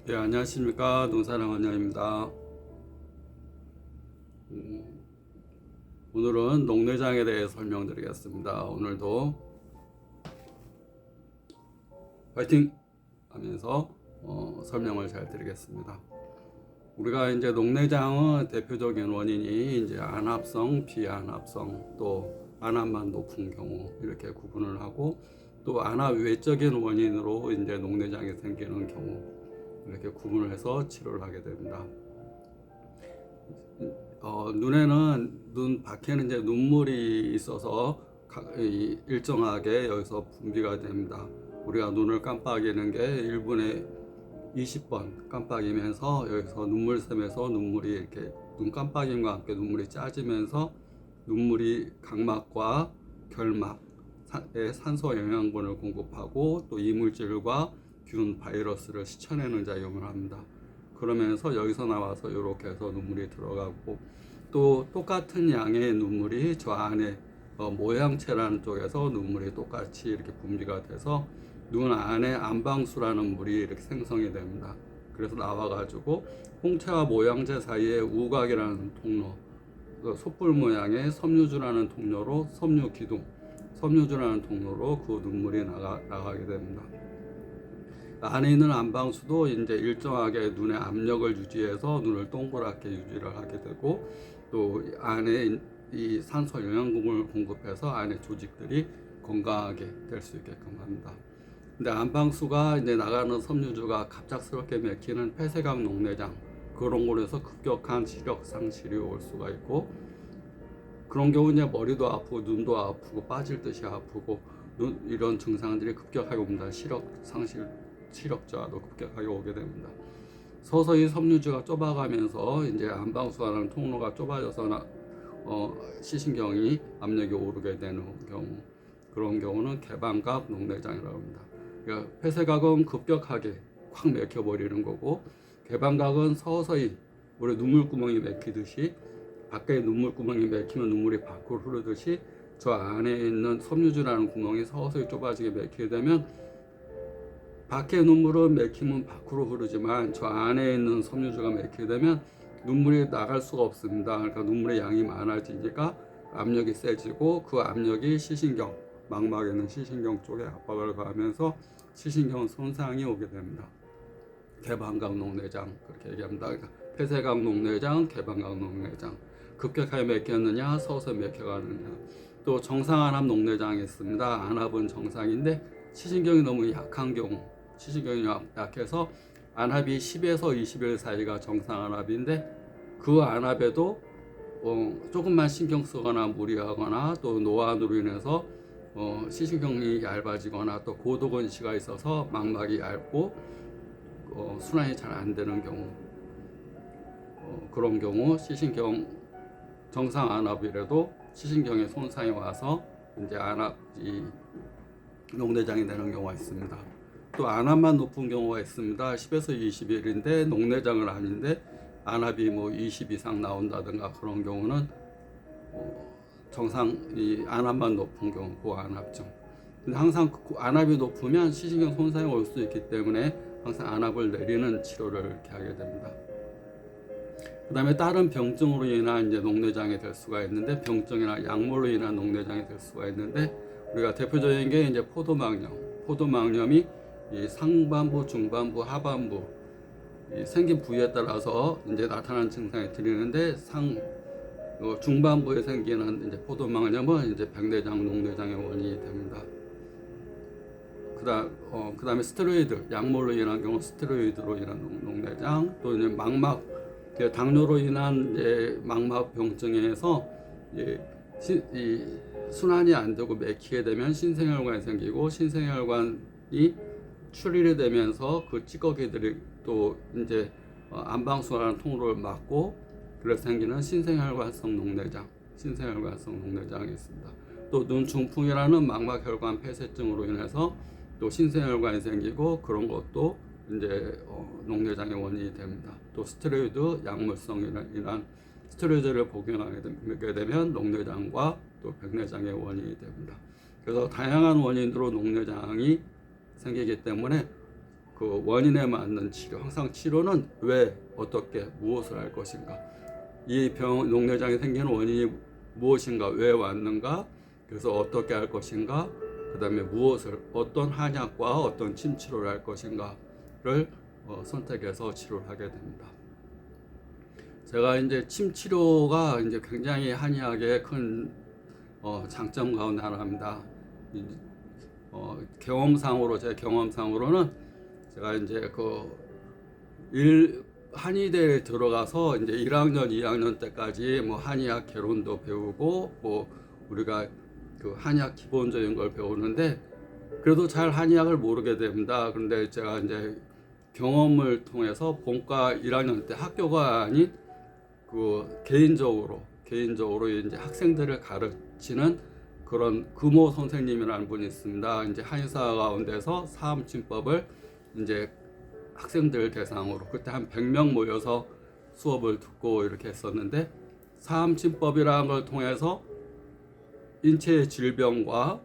예, 안녕하십니까. 농사랑 원장입니다. 오늘은 녹내장에 대해 설명드리겠습니다. 오늘도 파이팅 하면서 설명을 잘 드리겠습니다. 우리가 이제 녹내장은 대표적인 원인이 이제 안합성, 비안합성, 또 안합만 높은 경우 이렇게 구분을 하고, 또 안합 외적인 원인으로 이제 녹내장이 생기는 경우 이렇게 구분을 해서 치료를 하게 됩니다. 눈에는 눈 밖에는 이제 눈물이 있어서 일정하게 여기서 분비가 됩니다. 우리가 눈을 깜빡이는 게 1분에 20번 깜빡이면서 여기서 눈물샘에서 눈물이 이렇게 눈 깜빡임과 함께 눈물이 짜지면서 눈물이 각막과 결막에 산소 영양분을 공급하고 또 이물질과 균, 바이러스를 씻어내는 작용을 합니다. 그러면서 여기서 나와서 이렇게 해서 눈물이 들어가고, 또 똑같은 양의 눈물이 저 안에 모양체라는 쪽에서 눈물이 똑같이 이렇게 분비가 돼서 눈 안에 안방수라는 물이 이렇게 생성이 됩니다. 그래서 나와가지고 홍채와 모양체 사이에 우각이라는 통로, 솥불 모양의 섬유주라는 통로로 섬유주라는 통로로 그 눈물이 나가게 됩니다. 안에 있는 안방수도 이제 일정하게 눈의 압력을 유지해서 눈을 동그랗게 유지를 하게 되고, 또 안에 이 산소 영양분을 공급해서 안에 조직들이 건강하게 될 수 있게끔 합니다. 근데 안방수가 이제 나가는 섬유주가 갑작스럽게 맥히는 폐쇄각 녹내장, 그런 걸로 해서 급격한 시력 상실이 올 수가 있고, 그런 경우 이제 머리도 아프고 눈도 아프고 빠질 듯이 아프고 이런 증상들이 급격하게 옵니다. 시력저하도 급격하게 오게 됩니다. 서서히 섬유주가 좁아가면서 이제 안방수라는 통로가 좁아져서 시신경이 압력이 오르게 되는 경우, 그런 경우는 개방각 녹내장이라고 합니다. 그러니까 폐쇄각은 급격하게 확 맥혀버리는 거고, 개방각은 서서히 우리 눈물구멍이 맥히듯이, 밖에 눈물구멍이 맥히면 눈물이 밖으로 흐르듯이 저 안에 있는 섬유주라는 구멍이 서서히 좁아지게 맥히게 되면, 밖에 눈물은 맥히면 밖으로 흐르지만 저 안에 있는 섬유주가 맥히게 되면 눈물이 나갈 수가 없습니다. 그러니까 눈물의 양이 많아지니까 압력이 세지고, 그 압력이 시신경, 망막에 있는 시신경 쪽에 압박을 가하면서 시신경 손상이 오게 됩니다. 개방각 녹내장 그렇게 얘기합니다. 그러니까 폐쇄각 녹내장, 개방각 녹내장, 급격하게 맥혔느냐, 서서히 맥혀가느냐. 또 정상안압 녹내장이 있습니다. 안압은 정상인데 시신경이 너무 약한 경우, 시신경이 약해서 안압이 10에서 20일 사이가 정상안압인데, 그 안압에도 조금만 신경 쓰거나 무리하거나 또 노안으로 인해서 시신경이 얇아지거나 또 고도근시가 있어서 망막이 얇고 순환이 잘 안 되는 경우, 그런 경우 시신경 정상 안압이라도 시신경에 손상이 와서 이제 안압이 녹내장이 되는 경우가 있습니다. 또 안압만 높은 경우가 있습니다. 10에서 20일인데 녹내장은 아닌데 안압이 뭐 20 이상 나온다든가, 그런 경우는 정상 이 안압만 높은 경우, 고안압증. 근데 항상 안압이 높으면 시신경 손상이 올 수 있기 때문에 항상 안압을 내리는 치료를 이렇게 하게 됩니다. 그 다음에 다른 병증으로 인한 이제 녹내장이 될 수가 있는데, 병증이나 약물로 인한 녹내장이 될 수가 있는데, 우리가 대표적인 게 이제 포도막염이 이 상반부, 중반부, 하반부 생긴 부위에 따라서 이제 나타나는 증상이 들리는데, 중반부에 생기는 이제 포도막염은 이제 백내장, 녹내장의 원인이 됩니다. 그다음에 스테로이드, 약물로 인한 경우 스테로이드로 인한 녹내장, 또 이제 망막, 당뇨로 인한 이제 망막 병증에서 이 순환이 안 되고 맥히게 되면 신생혈관이 생기고, 신생혈관이 출혈이 되면서 그 찌꺼기들이 또 이제 안방수라는 통로를 막고, 그래서 생기는 신생혈관성 녹내장이 있습니다. 또 눈중풍이라는 망막혈관 폐쇄증으로 인해서 또 신생혈관이 생기고, 그런 것도 이제 녹내장의 원인이 됩니다. 또 스테로이드 약물성으로 인한 스테로이드를 복용하게 되면 녹내장과 또 백내장의 원인이 됩니다. 그래서 다양한 원인으로 녹내장이 생기기 때문에 그 원인에 맞는 치료, 항상 치료는 왜, 어떻게, 무엇을 할 것인가, 이 병, 녹내장이 생기는 원인이 무엇인가, 왜 왔는가, 그래서 어떻게 할 것인가, 그 다음에 무엇을, 어떤 한약과 어떤 침치료를 할 것인가를 선택해서 치료를 하게 됩니다. 제가 이제 침치료가 이제 굉장히 한의학의 큰 장점 가운데 하나입니다. 경험상으로, 제 경험상으로는 제가 이제 한의대에 들어가서 이제 1학년, 2학년 때까지 뭐 한의학 개론도 배우고 뭐 우리가 그 한의학 기본적인 걸 배우는데 그래도 잘 한의학을 모르게 됩니다. 그런데 제가 이제 경험을 통해서 본과 1학년 때 학교가 아닌 그 개인적으로 이제 학생들을 가르치는 그런 금호 선생님이라는 분이 있습니다. 이제 한의사 가운데서 사암침법을 이제 학생들 대상으로 그때 한 100명 모여서 수업을 듣고 이렇게 했었는데, 사암침법이라는 걸 통해서 인체의 질병과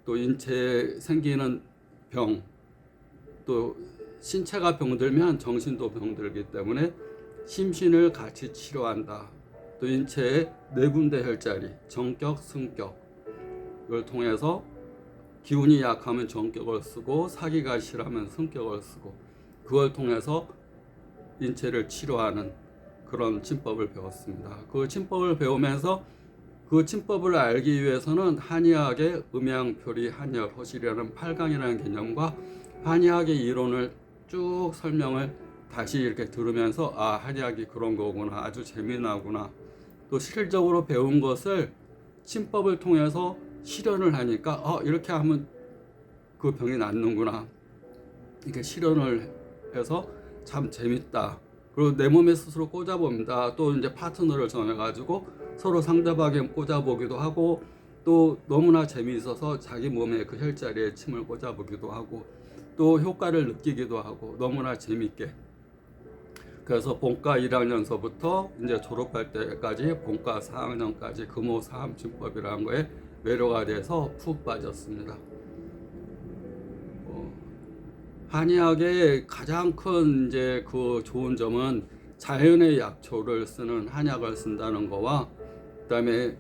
또 인체에 생기는 병, 또 신체가 병들면 정신도 병들기 때문에 심신을 같이 치료한다. 또 인체의 네 군데 혈자리, 정격, 승격을 통해서 기운이 약하면 정격을 쓰고 사기가 실하면 승격을 쓰고, 그걸 통해서 인체를 치료하는 그런 침법을 배웠습니다. 그 침법을 배우면서 그 침법을 알기 위해서는 한의학의 음양표리, 한열, 허실이라는 8강이라는 개념과 한의학의 이론을 쭉 설명을 다시 이렇게 들으면서 아, 한의학이 그런 거구나, 아주 재미나구나, 또 실질적으로 배운 것을 침법을 통해서 실현을 하니까 이렇게 하면 그 병이 낫는구나, 이렇게 실현을 해서 참 재밌다. 그리고 내 몸에 스스로 꽂아봅니다. 또 이제 파트너를 정해가지고 서로 상대방에 꽂아보기도 하고, 또 너무나 재미있어서 자기 몸에 그 혈자리에 침을 꽂아보기도 하고, 또 효과를 느끼기도 하고, 너무나 재밌게. 그래서 본과 1학년서부터 이제 졸업할 때까지 본과 4학년까지 금호 사암침법이라는 거에 매료가 돼서 푹 빠졌습니다. 한의학의 가장 큰 이제 그 좋은 점은 자연의 약초를 쓰는 한약을 쓴다는 거와, 그다음에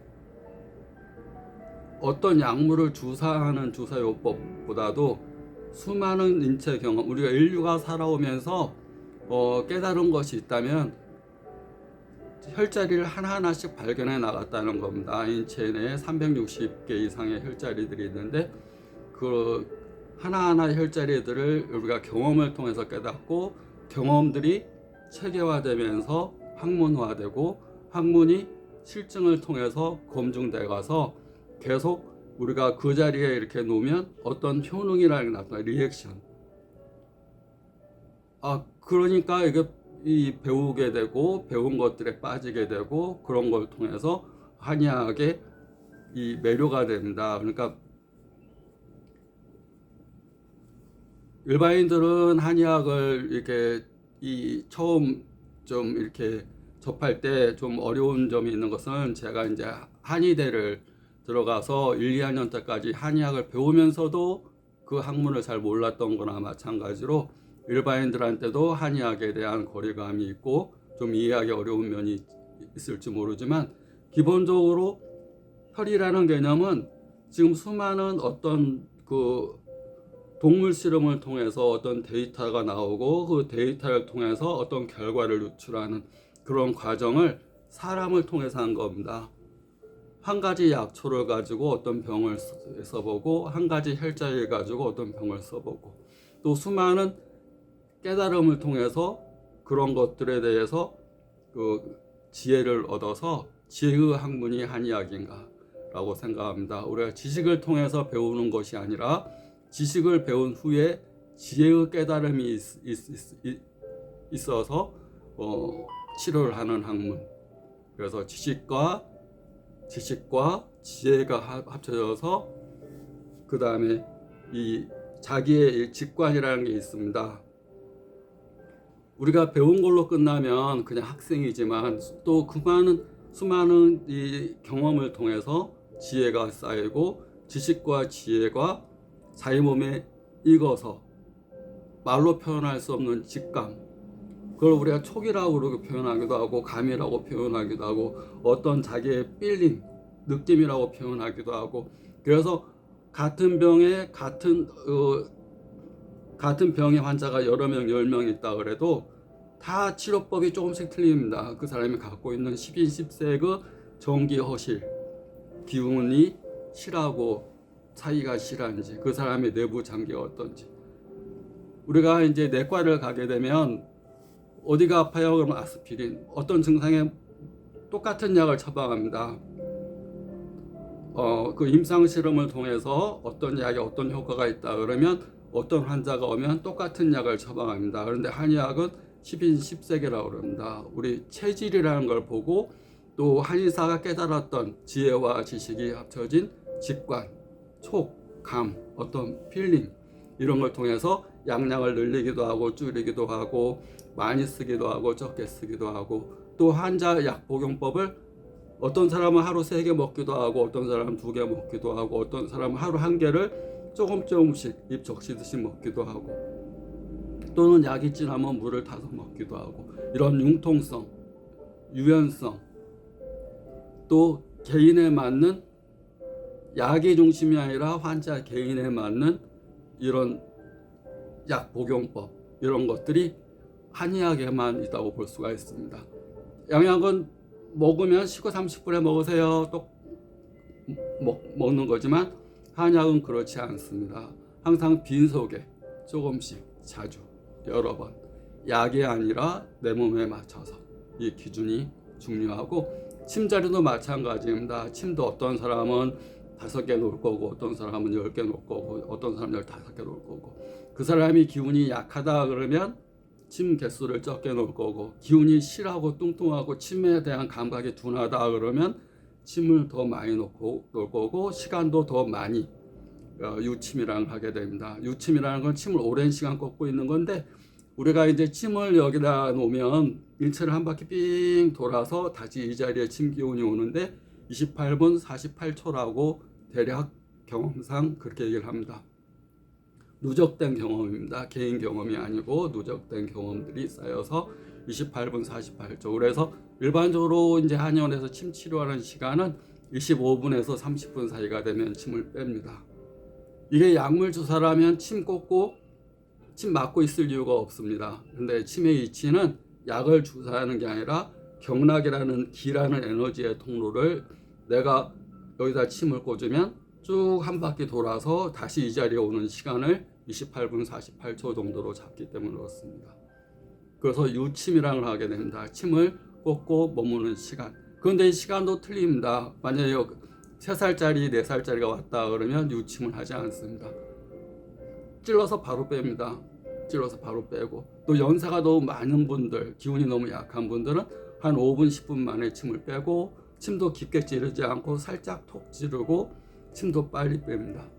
어떤 약물을 주사하는 주사요법보다도 수많은 인체 경험, 우리가 인류가 살아오면서 깨달은 것이 있다면 혈자리를 하나하나씩 발견해 나갔다는 겁니다. 인체 내에 360개 이상의 혈자리들이 있는데 그 하나하나 혈자리들을 우리가 경험을 통해서 깨닫고, 경험들이 체계화되면서 학문화되고, 학문이 실증을 통해서 검증돼 가서 계속 우리가 그 자리에 이렇게 놓으면 어떤 효능이라는 게 나타나, 리액션. 그러니까 이게 배우게 되고 배운 것들에 빠지게 되고, 그런 걸 통해서 한의학의 이 매료가 됩니다. 그러니까 일반인들은 한의학을 이렇게 처음 좀 이렇게 접할 때 좀 어려운 점이 있는 것은, 제가 이제 한의대를 들어가서 1, 2학년 때까지 한의학을 배우면서도 그 학문을 잘 몰랐던 거나 마찬가지로 일반인들한테도 한의학에 대한 거리감이 있고 좀 이해하기 어려운 면이 있을지 모르지만, 기본적으로 혈이라는 개념은 지금 수많은 어떤 그 동물 실험을 통해서 어떤 데이터가 나오고, 그 데이터를 통해서 어떤 결과를 유출하는 그런 과정을 사람을 통해서 한 겁니다. 한 가지 약초를 가지고 어떤 병을 써보고, 한 가지 혈자리를 가지고 어떤 병을 써보고, 또 수많은 깨달음을 통해서 그런 것들에 대해서 그 지혜를 얻어서 지혜의 학문이 한의학인가 라고 생각합니다. 우리가 지식을 통해서 배우는 것이 아니라 지식을 배운 후에 지혜의 깨달음이 있어서 치료를 하는 학문. 그래서 지식과 지혜가 합쳐져서 그 다음에 이 자기의 직관이라는 게 있습니다. 우리가 배운 걸로 끝나면 그냥 학생이지만, 또 그 수많은 이 경험을 통해서 지혜가 쌓이고, 지식과 지혜가 자기 몸에 익어서 말로 표현할 수 없는 직감, 그걸 우리가 촉이라고 그렇게 표현하기도 하고 감이라고 표현하기도 하고 어떤 자기의 필링, 느낌이라고 표현하기도 하고. 그래서 같은 병에 같은 병의 환자가 여러 명, 10명 있다 그래도 다 치료법이 조금씩 틀립니다. 그 사람이 갖고 있는 10인 10색의 정기 허실, 기운이 실하고 차이가 실한지, 그 사람의 내부 장기가 어떤지. 우리가 이제 내과를 가게 되면 어디가 아파요? 그러면 아스피린. 어떤 증상에 똑같은 약을 처방합니다. 그 임상 실험을 통해서 어떤 약에 어떤 효과가 있다 그러면 어떤 환자가 오면 똑같은 약을 처방합니다. 그런데 한의학은 10인 10색이라고 그럽니다. 우리 체질이라는 걸 보고 또 한의사가 깨달았던 지혜와 지식이 합쳐진 직관, 촉, 감, 어떤 필링, 이런 걸 통해서 양량을 늘리기도 하고 줄이기도 하고 많이 쓰기도 하고 적게 쓰기도 하고, 또 환자 약 복용법을 어떤 사람은 하루 3개 먹기도 하고 어떤 사람은 2개 먹기도 하고 어떤 사람은 하루 1개를 조금씩 입 적시듯이 먹기도 하고, 또는 약이 진하면 물을 타서 먹기도 하고, 이런 융통성, 유연성, 또 개인에 맞는, 약이 중심이 아니라 환자 개인에 맞는 이런 약 복용법, 이런 것들이 한의학에만 있다고 볼 수가 있습니다. 양약은 먹으면 쉬고 30분에 먹으세요 또 먹는 거지만 한약은 그렇지 않습니다. 항상 빈속에 조금씩, 자주, 여러 번, 약이 아니라 내 몸에 맞춰서, 이 기준이 중요하고, 침자리도 마찬가지입니다. 침도 어떤 사람은 5개 놓을 거고 어떤 사람은 10개 놓을 거고 어떤 사람은 15개 놓을 거고, 그 사람이 기운이 약하다 그러면 침 개수를 적게 놓을 거고, 기운이 실하고 뚱뚱하고 침에 대한 감각이 둔하다 그러면 침을 더 많이 놓을 거고 시간도 더 많이 유침이라는 걸 하게 됩니다. 유침이라는 건 침을 오랜 시간 꽂고 있는 건데, 우리가 이제 침을 여기다 놓으면 일체를 한 바퀴 삥 돌아서 다시 이 자리에 침 기운이 오는데 28분 48초라고 대략 경험상 그렇게 얘기를 합니다. 누적된 경험입니다. 개인 경험이 아니고 누적된 경험들이 쌓여서 28분 48초. 그래서 일반적으로 이제 한의원에서 침 치료하는 시간은 25분에서 30분 사이가 되면 침을 뺍니다. 이게 약물 주사라면 침 꽂고 침 맞고 있을 이유가 없습니다. 근데 침의 이치는 약을 주사하는 게 아니라 경락이라는 기라는 에너지의 통로를 내가 여기다 침을 꽂으면 쭉 한 바퀴 돌아서 다시 이 자리에 오는 시간을 28분 48초 정도로 잡기 때문에 그렇습니다. 그래서 유침이라는 걸 하게 됩니다. 침을 꽂고 머무는 시간. 그런데 이 시간도 틀립니다. 만약에 3살짜리, 4살짜리가 왔다 그러면 유침을 하지 않습니다. 찔러서 바로 뺍니다. 찔러서 바로 빼고, 또 연세가 너무 많은 분들, 기운이 너무 약한 분들은 한 5분, 10분 만에 침을 빼고, 침도 깊게 찌르지 않고 살짝 톡 찌르고 침도 빨리 뺍니다.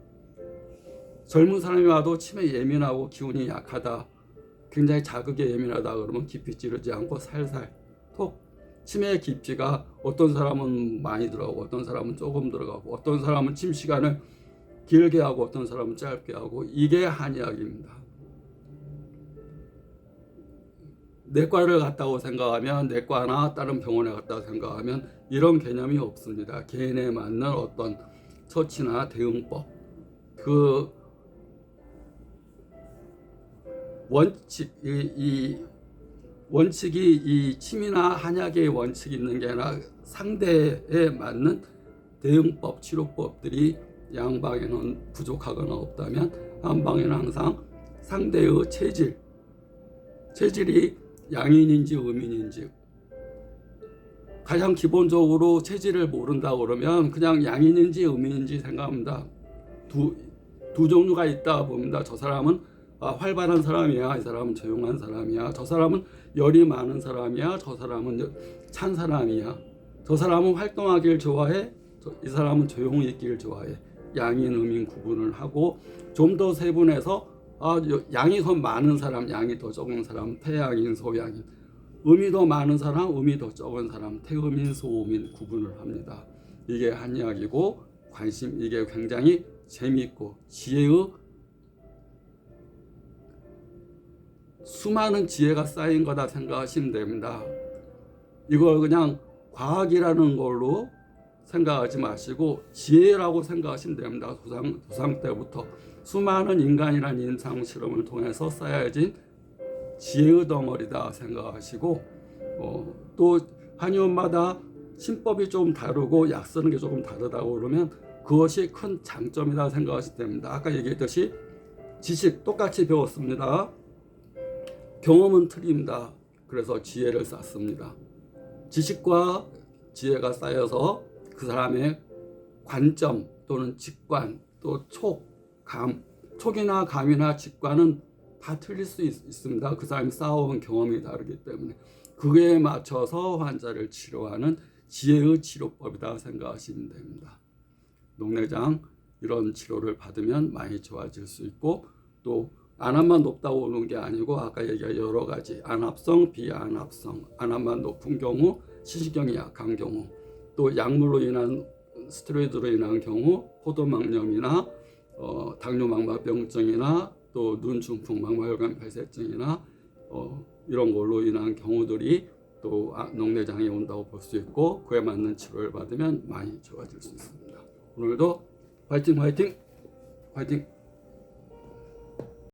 젊은 사람이 와도 침에 예민하고 기운이 약하다, 굉장히 자극에 예민하다 그러면 깊이 찌르지 않고 살살 톡. 침의 깊이가 어떤 사람은 많이 들어가고 어떤 사람은 조금 들어가고 어떤 사람은 침 시간을 길게 하고 어떤 사람은 짧게 하고, 이게 한의학입니다. 내과를 갔다고 생각하면, 내과나 다른 병원에 갔다고 생각하면 이런 개념이 없습니다. 개인에 맞는 어떤 처치나 대응법, 그 원칙이 이 침이나 한약의 원칙이 있는 게 아니라 상대에 맞는 대응법, 치료법들이 양방에는 부족하거나 없다면 한방에는 항상 상대의 체질이 양인인지 음인인지, 가장 기본적으로 체질을 모른다 그러면 그냥 양인인지 음인인지 생각합니다. 두 종류가 있다 봅니다. 저 사람은 활발한 사람이야, 이 사람은 조용한 사람이야, 저 사람은 열이 많은 사람이야, 저 사람은 찬 사람이야, 저 사람은 활동하길 좋아해, 이 사람은 조용히 있길 좋아해. 양인 음인 구분을 하고, 좀 더 세분해서 양이 더 많은 사람, 양이 더 적은 사람, 태양인 소양인, 음이 더 많은 사람, 음이 더 적은 사람, 태음인 소음인 구분을 합니다. 이게 한의학이고, 이게 굉장히 재미있고 지혜의 수많은 지혜가 쌓인 거다 생각하시면 됩니다. 이걸 그냥 과학이라는 걸로 생각하지 마시고 지혜라고 생각하시면 됩니다. 조상 때부터 수많은 인간이란 인상 실험을 통해서 쌓여진 지혜의 덩어리다 생각하시고, 또 한의원마다 신법이 좀 다르고 약 쓰는 게 조금 다르다고 그러면 그것이 큰 장점이다 생각하시면 됩니다. 아까 얘기했듯이 지식 똑같이 배웠습니다. 경험은 틀립니다. 그래서 지혜를 쌓습니다. 지식과 지혜가 쌓여서 그 사람의 관점 또는 직관 또 촉이나 감이나 직관은 다 틀릴 수 있습니다. 그 사람이 쌓아온 경험이 다르기 때문에 그에 맞춰서 환자를 치료하는 지혜의 치료법이다 생각하시면 됩니다. 녹내장 이런 치료를 받으면 많이 좋아질 수 있고, 또 안압만 높다고 오는 게 아니고 아까 얘기한 여러 가지 안압성, 비안압성, 안압만 높은 경우, 시신경이 약한 경우, 또 약물로 인한 스테로이드로 인한 경우, 포도막염이나 당뇨망막병증이나 또 눈중풍, 망막혈관 폐쇄증이나 이런 걸로 인한 경우들이 또 녹내장이 온다고 볼 수 있고, 그에 맞는 치료를 받으면 많이 좋아질 수 있습니다. 오늘도 화이팅 화이팅 화이팅!